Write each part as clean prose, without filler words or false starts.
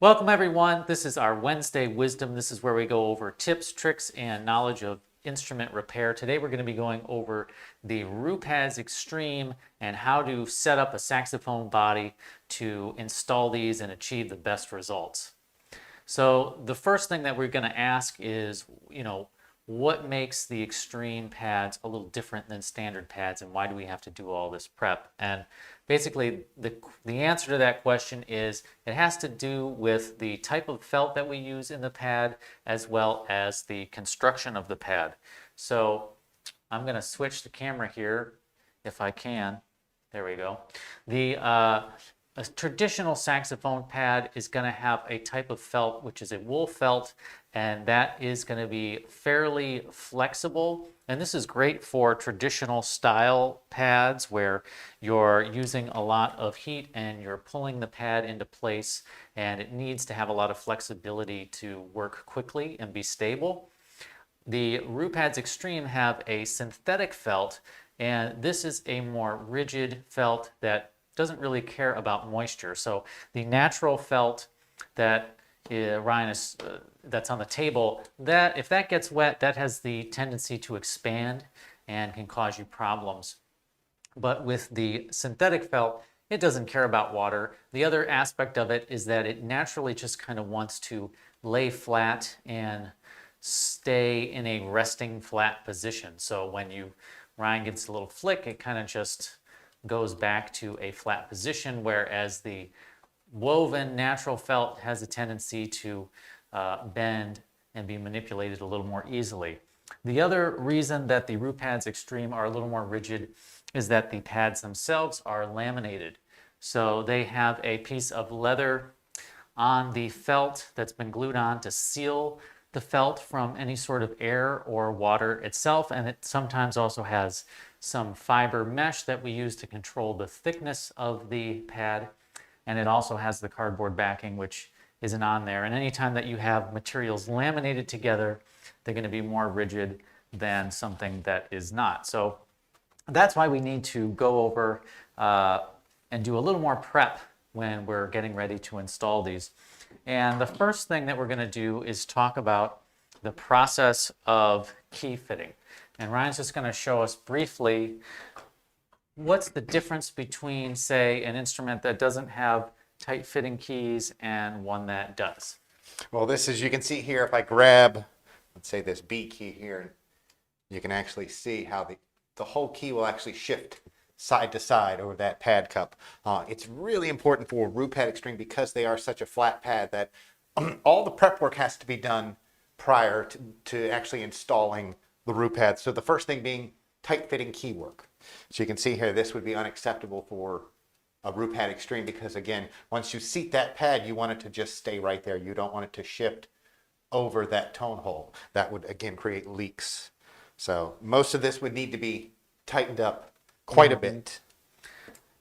Welcome everyone. This is our Wednesday Wisdom. This is where we go over tips, tricks, and knowledge of instrument repair. Today we're going to be going over the RooPads Extreme and how to set up a saxophone body to install these and achieve the best results. So the first thing that we're going to ask is, what makes the Extreme pads a little different than standard pads, and why do we have to do all this prep? And basically the answer to that question is it has to do with the type of felt that we use in the pad as well as the construction of the pad. So I'm going to switch the camera here if I can. There we go. A traditional saxophone pad is going to have a type of felt which is a wool felt, and that is going to be fairly flexible. And this is great for traditional style pads where you're using a lot of heat and you're pulling the pad into place, and it needs to have a lot of flexibility to work quickly and be stable. The RooPads Extreme have a synthetic felt, and this is a more rigid felt that doesn't really care about moisture. So the natural felt that Ryan is that's on the table, that if that gets wet, that has the tendency to expand and can cause you problems. But with the synthetic felt, it doesn't care about water. The other aspect of it is that it naturally just kind of wants to lay flat and stay in a resting flat position. So when Ryan gets a little flick, it kind of just goes back to a flat position, whereas the woven natural felt has a tendency to bend and be manipulated a little more easily. The other reason that the RooPads Extreme are a little more rigid is that the pads themselves are laminated. So they have a piece of leather on the felt that's been glued on to seal the felt from any sort of air or water itself, and it sometimes also has some fiber mesh that we use to control the thickness of the pad, and it also has the cardboard backing, which isn't on there. And anytime that you have materials laminated together, they're going to be more rigid than something that is not. So that's why we need to go over and do a little more prep when we're getting ready to install these. And the first thing that we're going to do is talk about the process of key fitting. And Ryan's just going to show us briefly what's the difference between, say, an instrument that doesn't have tight fitting keys and one that does. Well, this is, you can see here, if I grab, let's say this B key here, you can actually see how the whole key will actually shift side to side over that pad cup. It's really important for RooPad Extreme because they are such a flat pad that all the prep work has to be done prior to actually installing the RooPad. So the first thing being tight fitting key work. So you can see here, this would be unacceptable for a RooPad Extreme because, again, once you seat that pad, you want it to just stay right there. You don't want it to shift over that tone hole. That would, again, create leaks. So most of this would need to be tightened up quite a bit.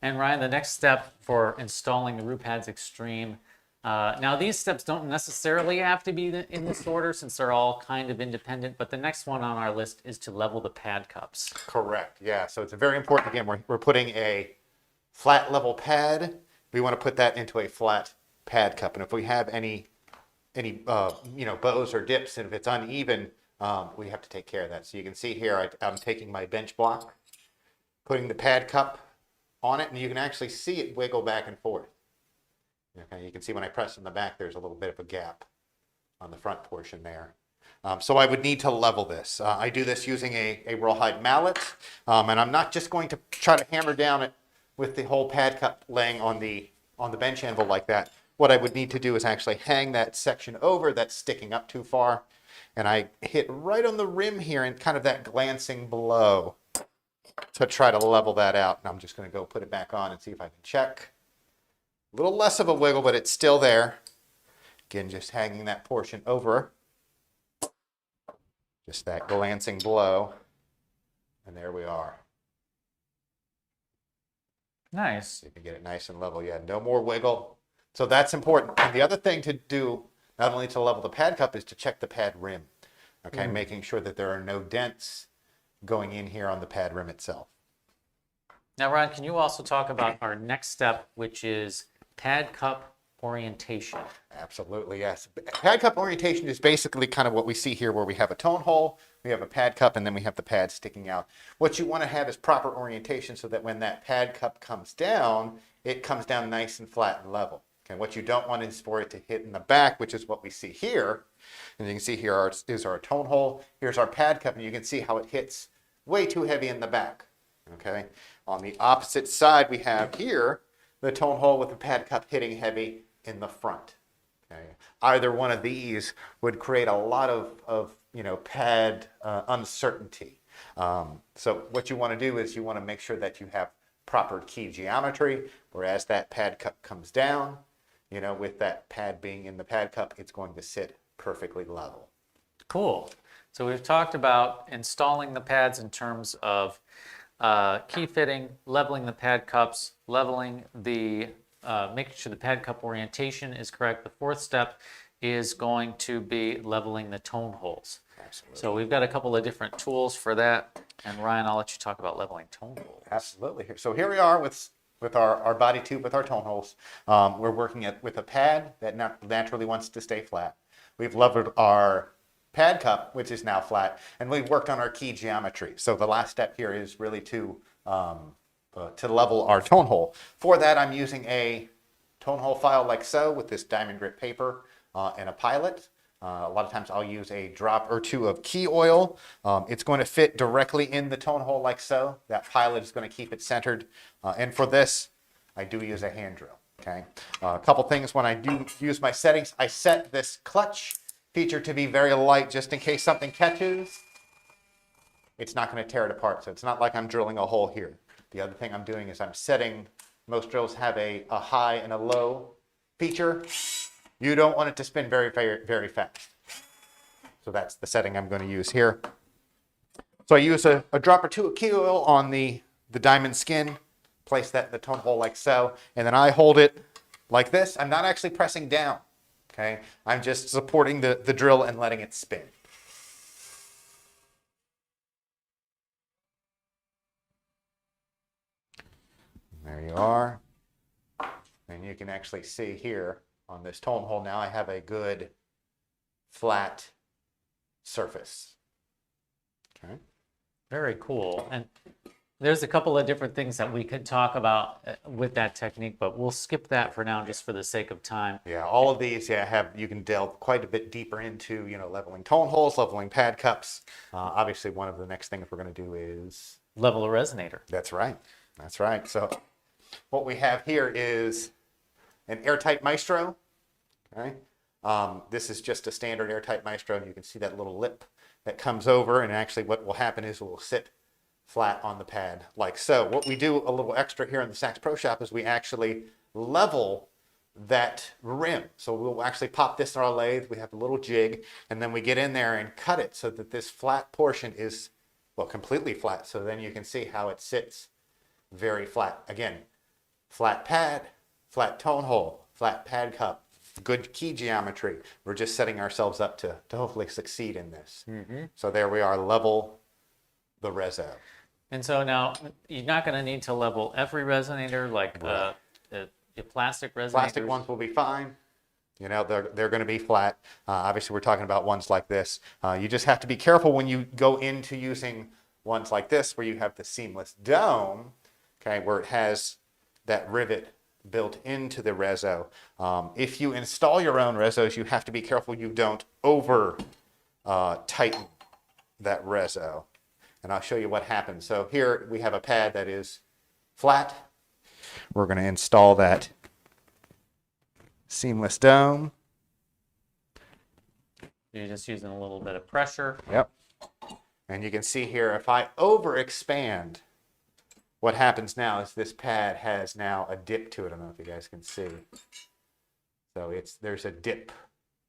And Ryan, the next step for installing the RooPads Extreme, now these steps don't necessarily have to be in this order since they're all kind of independent, but the next one on our list is to level the pad cups. Correct, yeah. So it's very important, again, we're putting a flat level pad. We want to put that into a flat pad cup. And if we have any bows or dips, and if it's uneven, we have to take care of that. So you can see here, I'm taking my bench block, putting the pad cup on it, and you can actually see it wiggle back and forth. Okay, you can see when I press in the back, there's a little bit of a gap on the front portion there. So I would need to level this. I do this using a rawhide mallet, and I'm not just going to try to hammer down it with the whole pad cup laying on the bench anvil like that. What I would need to do is actually hang that section over that's sticking up too far, and I hit right on the rim here and kind of that glancing blow to try to level that out. And I'm just going to go put it back on and see if I can check. A little less of a wiggle, but it's still there. Again, just hanging that portion over. Just that glancing blow. And there we are. Nice. So you can get it nice and level. Yeah, no more wiggle. So that's important. And the other thing to do, not only to level the pad cup, is to check the pad rim. Okay, making sure that there are no dents going in here on the pad rim itself. Now, Ryan, can you also talk about our next step, which is pad cup orientation. Absolutely, yes. Pad cup orientation is basically kind of what we see here, where we have a tone hole, we have a pad cup, and then we have the pad sticking out. What you want to have is proper orientation so that when that pad cup comes down, it comes down nice and flat and level. Okay, what you don't want is for it to hit in the back, which is what we see here. And you can see here is our tone hole. Here's our pad cup, and you can see how it hits way too heavy in the back. Okay. On the opposite side, we have here the tone hole with the pad cup hitting heavy in the front. Okay. Either one of these would create a lot of pad uncertainty. So what you want to do is you want to make sure that you have proper key geometry, whereas that pad cup comes down, with that pad being in the pad cup, it's going to sit perfectly level. Cool. So we've talked about installing the pads in terms of key fitting, leveling the pad cups, leveling the, making sure the pad cup orientation is correct. The fourth step is going to be leveling the tone holes. Absolutely. So we've got a couple of different tools for that. And Ryan, I'll let you talk about leveling tone holes. Absolutely. So here we are with our body tube with our tone holes. We're working with a pad that naturally wants to stay flat. We've leveled our pad cup, which is now flat, and we've worked on our key geometry. So the last step here is really to level our tone hole. For that, I'm using a tone hole file like so with this diamond grit paper and a pilot. A lot of times I'll use a drop or two of key oil. It's going to fit directly in the tone hole like so. That pilot is going to keep it centered. And for this, I do use a hand drill. Okay. A couple things when I do use my settings, I set this clutch feature to be very light just in case something catches. It's not going to tear it apart. So it's not like I'm drilling a hole here. The other thing I'm doing is I'm setting, most drills have a high and a low feature. You don't want it to spin very, very, very fast. So that's the setting I'm going to use here. So I use a drop or two of key oil on the diamond skin, place that in the tone hole like so, and then I hold it like this. I'm not actually pressing down, okay? I'm just supporting the drill and letting it spin. There you are. And you can actually see here on this tone hole now I have a good flat surface. Okay. Very cool. And there's a couple of different things that we could talk about with that technique, but we'll skip that for now just for the sake of time. Yeah, all of these, you can delve quite a bit deeper into, leveling tone holes, leveling pad cups. Obviously, one of the next things we're going to do is level a resonator. That's right. That's right. So what we have here is an airtight maestro. Okay. This is just a standard airtight maestro. You can see that little lip that comes over, and actually what will happen is it will sit flat on the pad like so. What we do a little extra here in the Sax Pro Shop is we actually level that rim. So we'll actually pop this in our lathe. We have a little jig, and then we get in there and cut it so that this flat portion is, well, completely flat. So then you can see how it sits very flat. Again, flat pad, flat tone hole, flat pad cup, good key geometry. We're just setting ourselves up to hopefully succeed in this. Mm-hmm. So there we are, level the reso. And so now you're not going to need to level every resonator, like Right. The plastic resonators. Plastic ones will be fine. They're going to be flat. Obviously, we're talking about ones like this. You just have to be careful when you go into using ones like this, where you have the seamless dome, okay, where it has that rivet built into the reso. If you install your own resos, you have to be careful you don't over tighten that reso. And I'll show you what happens. So here we have a pad that is flat. We're going to install that seamless dome. You're just using a little bit of pressure. Yep. And you can see here, if I overexpand, what happens now is this pad has now a dip to it. I don't know if you guys can see. So there's a dip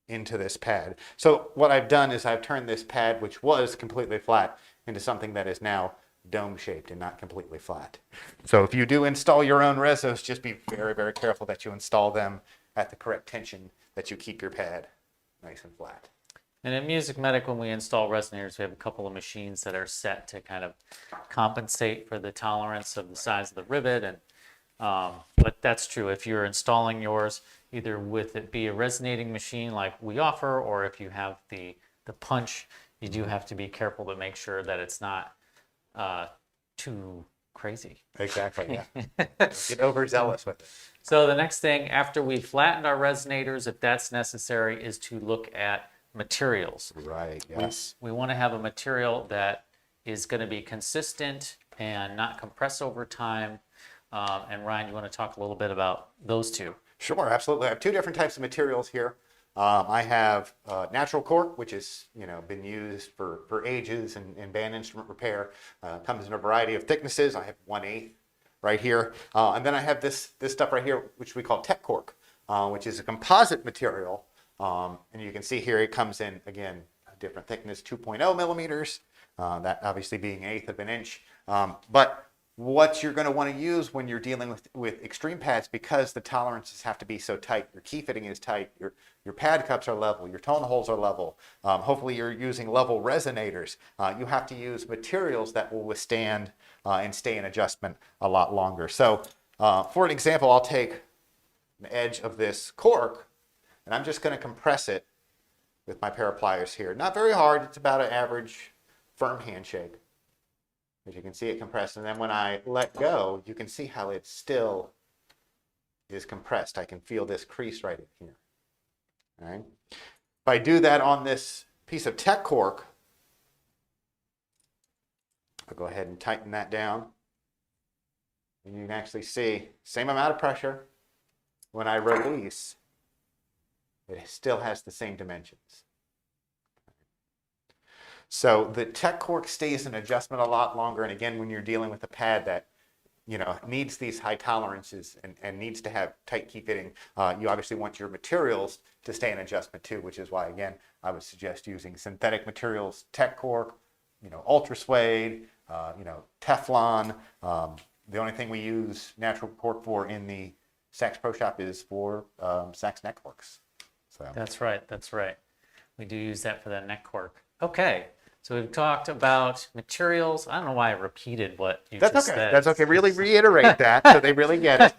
into this pad. So what I've done is I've turned this pad, which was completely flat, into something that is now dome-shaped and not completely flat. So if you do install your own resos, just be very, very careful that you install them at the correct tension, that you keep your pad nice and flat. And in MusicMedic, when we install resonators, we have a couple of machines that are set to kind of compensate for the tolerance of the size of the rivet. And but that's true. If you're installing yours, either with it be a resonating machine like we offer, or if you have the punch, you do have to be careful to make sure that it's not too crazy. Exactly, yeah. Get overzealous with it. So the next thing after we flattened our resonators, if that's necessary, is to look at materials. Right, yes. We want to have a material that is going to be consistent and not compress over time. And Ryan, you want to talk a little bit about those two? Sure, absolutely. I have two different types of materials here. I have natural cork, which has been used for ages in band instrument repair. Comes in a variety of thicknesses. I have 1/8 right here, and then I have this stuff right here, which we call tech cork, which is a composite material. And you can see here it comes in again a different thickness, 2.0 millimeters. That obviously being 1/8 of an inch, but what you're going to want to use when you're dealing with extreme pads, because the tolerances have to be so tight, your key fitting is tight, your pad cups are level, your tone holes are level, hopefully you're using level resonators, you have to use materials that will withstand and stay in adjustment a lot longer. So for an example, I'll take an edge of this cork and I'm just going to compress it with my pair of pliers here. Not very hard, it's about an average firm handshake. As you can see it compressed, and then when I let go, you can see how it still is compressed. I can feel this crease right in here. All right. If I do that on this piece of tech cork, I'll go ahead and tighten that down. And you can actually see same amount of pressure. When I release, it still has the same dimensions. So the tech cork stays in adjustment a lot longer. And again, when you're dealing with a pad that needs these high tolerances and needs to have tight key fitting, you obviously want your materials to stay in adjustment too, which is why, again, I would suggest using synthetic materials, tech cork, ultra suede, Teflon. The only thing we use natural cork for in the Sax Pro Shop is for sax neck corks. So. That's right. That's right. We do use that for the neck cork. Okay. So we've talked about materials. I don't know why I repeated what you just said. That's okay. Really reiterate that so they really get it.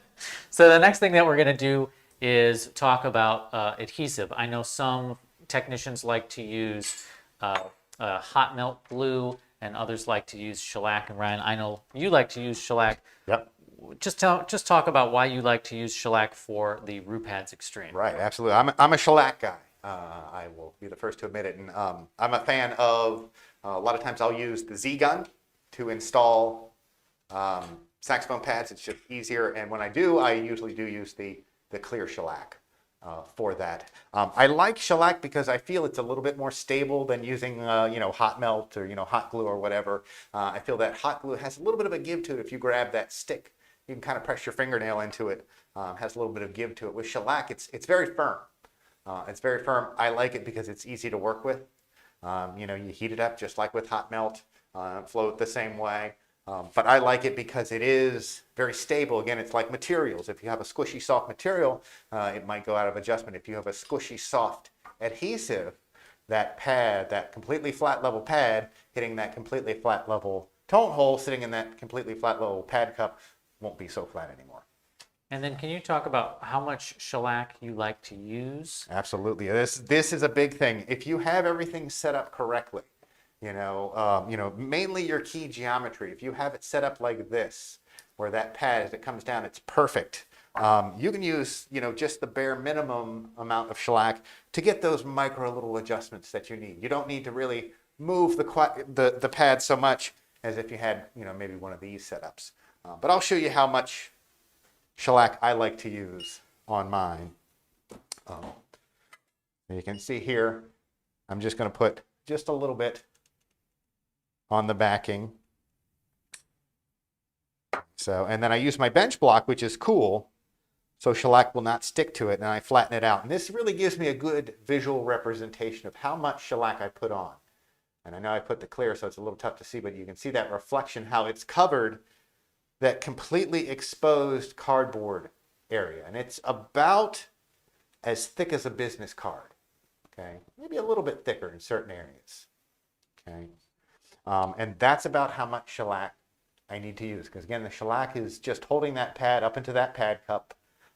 So the next thing that we're going to do is talk about adhesive. I know some technicians like to use hot melt glue, and others like to use shellac. And Ryan, I know you like to use shellac. Yep. Just talk about why you like to use shellac for the RooPads Extreme. Right. Absolutely. I'm a shellac guy. I will be the first to admit it. And I'm a fan of, a lot of times I'll use the Z-gun to install saxophone pads. It's just easier. And when I do, I usually do use the clear shellac for that. I like shellac because I feel it's a little bit more stable than using, hot melt or, hot glue or whatever. I feel that hot glue has a little bit of a give to it. If you grab that stick, you can kind of press your fingernail into it. Has a little bit of give to it. With shellac, it's very firm. It's very firm. I like it because it's easy to work with. You heat it up just like with hot melt, float the same way. But I like it because it is very stable. Again, it's like materials. If you have a squishy soft material, it might go out of adjustment. If you have a squishy soft adhesive, that pad, that completely flat level pad, hitting that completely flat level tone hole, sitting in that completely flat level pad cup, won't be so flat anymore. And then can you talk about how much shellac you like to use? Absolutely. This is a big thing. If you have everything set up correctly, mainly your key geometry, if you have it set up like this, where that pad, as it comes down, it's perfect. You can use, just the bare minimum amount of shellac to get those micro little adjustments that you need. You don't need to really move the pad so much as if you had, maybe one of these setups. But I'll show you how much shellac I like to use on mine. You can see here, I'm just going to put just a little bit on the backing. So, and then I use my bench block, which is cool, so shellac will not stick to it, and I flatten it out. And this really gives me a good visual representation of how much shellac I put on. And I know I put the clear, so it's a little tough to see, but you can see that reflection, how it's covered that completely exposed cardboard area. And it's about as thick as a business card, okay? Maybe a little bit thicker in certain areas, okay? And that's about how much shellac I need to use, because again, the shellac is just holding that pad up into that pad cup.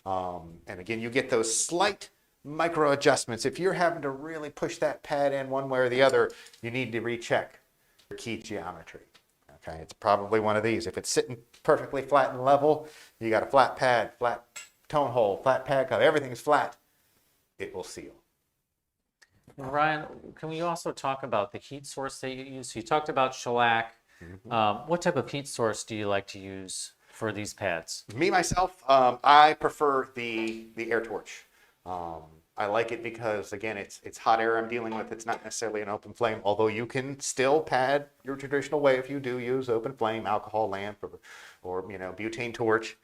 And again, you get those slight micro adjustments. If you're having to really push that pad in one way or the other, you need to recheck your key geometry. Okay, it's probably one of these. If it's sitting perfectly flat and level, you got a flat pad, flat tone hole, flat pad cup, everything's flat, it will seal. And Ryan, can we also talk about the heat source that you use? So you talked about shellac. What type of heat source do you like to use for these pads? Me, myself, I prefer the air torch. I like it because, again, it's hot air I'm dealing with. It's not necessarily an open flame, although you can still pad your traditional way if you do use open flame, alcohol lamp, or butane torch.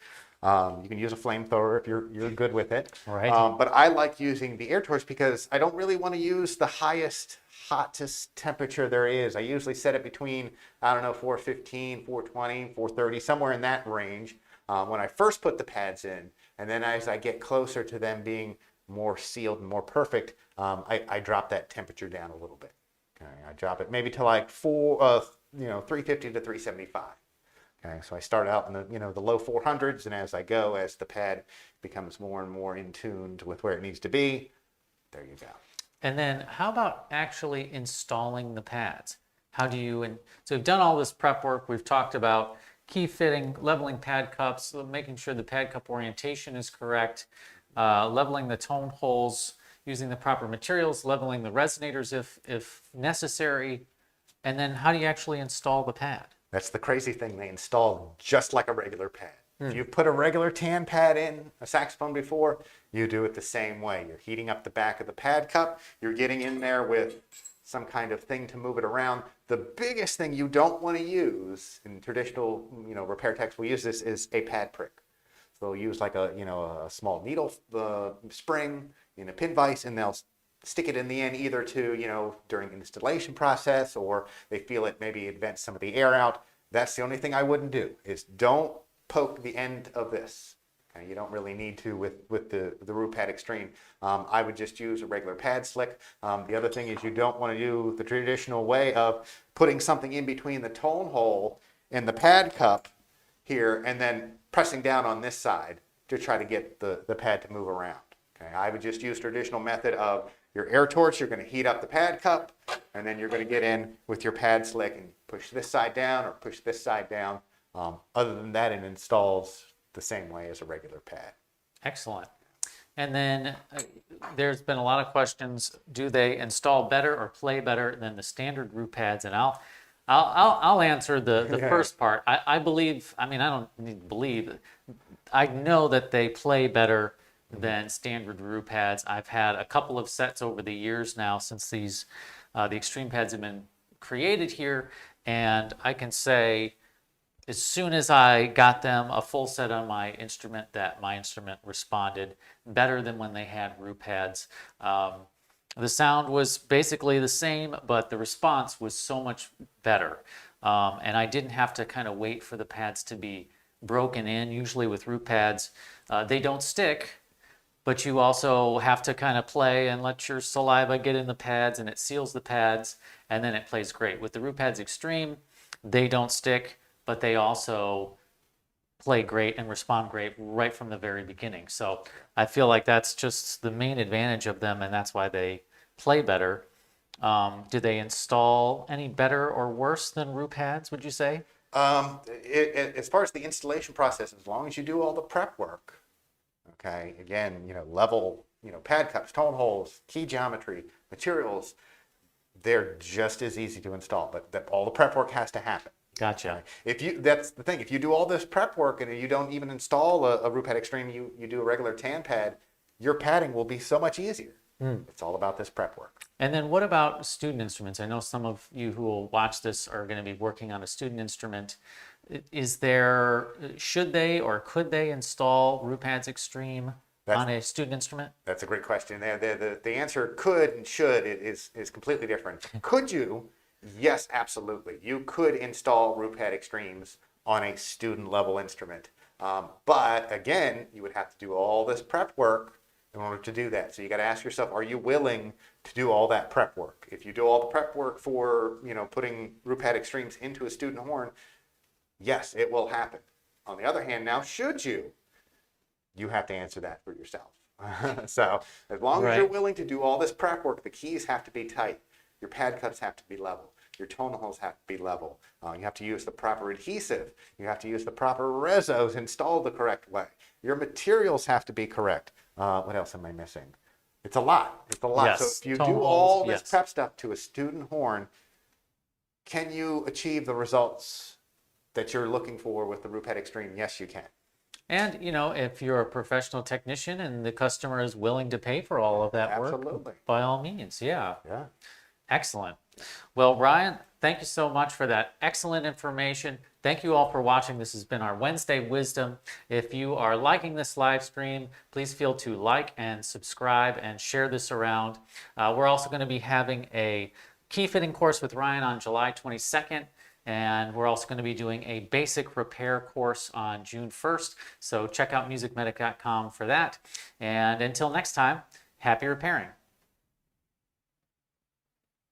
You can use a flamethrower if you're good with it. Right. But I like using the air torch because I don't really want to use the hottest temperature there is. I usually set it between, 415, 420, 430, somewhere in that range when I first put the pads in. And then as I get closer to them being more sealed and more perfect, I drop that temperature down a little bit. Okay, I drop it maybe to like 350 to 375. Okay, so I start out in the low 400s, and as the pad becomes more and more in tuned with where it needs to be, there you go. And then how about actually installing the pads? So we've done all this prep work. We've talked about key fitting, leveling pad cups, making sure the pad cup orientation is correct, leveling the tone holes, using the proper materials, leveling the resonators if necessary. And then how do you actually install the pad? That's the crazy thing. They install just like a regular pad. If you've put a regular tan pad in a saxophone before, you do it the same way. You're heating up the back of the pad cup. You're getting in there with some kind of thing to move it around. The biggest thing you don't want to use in traditional, repair techs will use this is a pad prick. So they'll use like a small needle spring in a pin vise, and they'll stick it in the end either to, during the installation process, or they feel it maybe vents some of the air out. That's the only thing I wouldn't do, is don't poke the end of this. Okay, you don't really need to with the RooPads Extreme. I would just use a regular pad slick. The other thing is you don't want to do the traditional way of putting something in between the tone hole and the pad cup here and then pressing down on this side to try to get the pad to move around. Okay, I would just use traditional method of your air torch. You're going to heat up the pad cup, and then you're going to get in with your pad slick and push this side down or push this side down. Other than that, it installs the same way as a regular pad. Excellent. And then there's been a lot of questions. Do they install better or play better than the standard RooPads? And I'll answer the first part. I believe, I don't need to believe, I know that they play better than standard RooPads. I've had a couple of sets over the years now since the Extreme pads have been created here, and I can say as soon as I got them a full set on my instrument, that my instrument responded better than when they had RooPads. The sound was basically the same, but the response was so much better. And I didn't have to kind of wait for the pads to be broken in. Usually with RooPads, they don't stick, but you also have to kind of play and let your saliva get in the pads, and it seals the pads, and then it plays great. With the RooPads Extreme, they don't stick, but they also play great and respond great right from the very beginning. So I feel like that's just the main advantage of them, and that's why they play better. Do they install any better or worse than RooPads, would you say? As far as the installation process, as long as you do all the prep work, okay, again, level, pad cups, tone holes, key geometry, materials, they're just as easy to install, but all the prep work has to happen. Gotcha. That's the thing. If you do all this prep work and you don't even install a RooPads Extreme, you do a regular tan pad, your padding will be so much easier. It's all about this prep work. And then what about student instruments? I know some of you who will watch this are going to be working on a student instrument. Should they or could they install RooPads Extreme on a student instrument? That's a great question. The answer could and should is completely different. Could you? Yes, absolutely. You could install RooPads Extremes on a student level instrument. But again, you would have to do all this prep work in order to do that. So you got to ask yourself, are you willing to do all that prep work? If you do all the prep work for, putting RooPads Extremes into a student horn, yes, it will happen. On the other hand, now, should you you have to answer that for yourself. So as long as you're Right. willing to do all this prep work, the keys have to be tight. Your pad cups have to be level. Your tone holes have to be level. You have to use the proper adhesive. You have to use the proper rezos installed the correct way. Your materials have to be correct. What else am I missing? It's a lot. It's a lot. Yes. So if you Tone do holes, all this yes. prep stuff to a student horn, can you achieve the results that you're looking for with the RooPads Extreme? Yes, you can. And, you know, if you're a professional technician and the customer is willing to pay for all of that work, Absolutely. by all means, yeah. Yeah. Excellent. Well, Ryan, thank you so much for that excellent information. Thank you all for watching. This has been our Wednesday Wisdom. If you are liking this live stream, please feel to like and subscribe and share this around. We're also going to be having a key fitting course with Ryan on July 22nd. And we're also going to be doing a basic repair course on June 1st. So check out MusicMedic.com for that. And until next time, happy repairing.